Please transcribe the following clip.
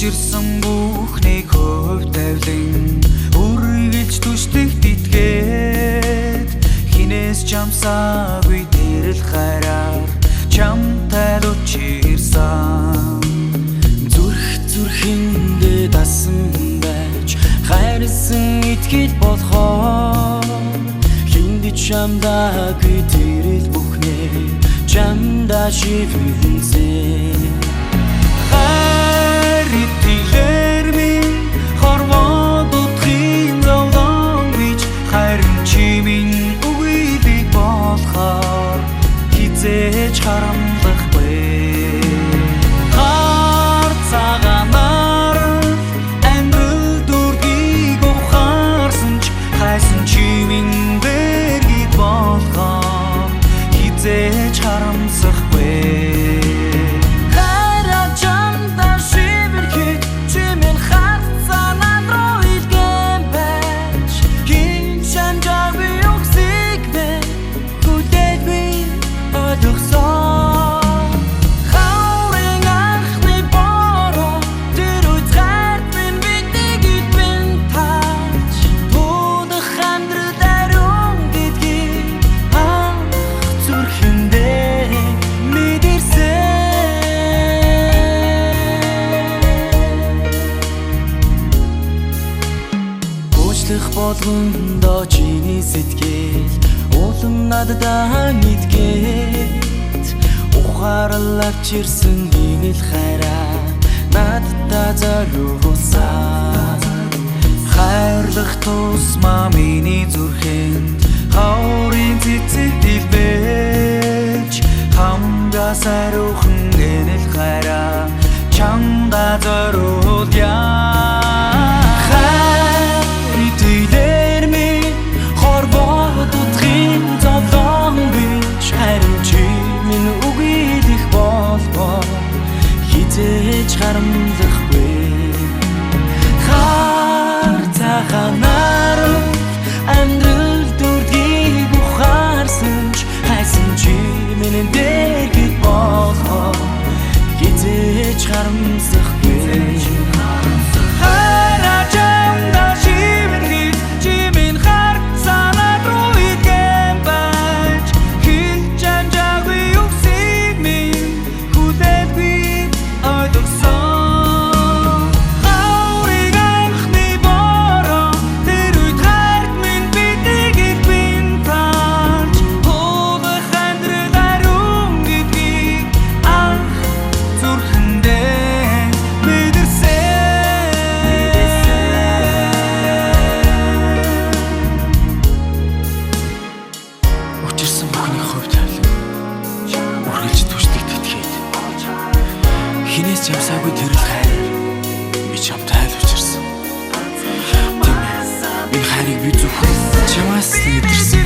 Учирсан бүхнийг хөв тавилан үргэлж түштэйгт итгээд хинээс чамсаагүй тэрэл хайраар чамтай л учирсан зүрхэндээ дасан байж хайрсан итгэл болохоо хиндий чамдаагүй тэрэл бүхнээ чамдаа шивэнсэ Итгэлээр минь хорвоо дутхийн зовлон гэж хайрын чимийн үгүйдэг болохоор хизээж харамлахгүй хар цагаанаар амьдрал дүргийг ухаарсан ч хайсан чимийн дэргэд болохоор хизээж харамсахгүй болгондоо чиний сэтгэл улам надад мэдгээд ухаарал авчирсан инэл хайраа надад зориулсан хайрлах тусмаа миний зүрхэнд хаурын цэцэг дэлбэж хамгаас ариухан инэл хайраа чамдаа зориулъя Итгэлээр минь хорвоо дутхийн зовлон гэж харин чи минь үгүйдэх болбоо хизээж харамлахгүй хар цагаанаар амьдрал дүргийг ухаарсан ч хайсан чи минь дэргэд болбоо хизээж харамлахгүй Хинээс чамсаагүй тэрэл хайр би чамтай л учирсан. Тийм ээ. Энэ хайрыг би зөвхөн чамаас л мэдэрсэн.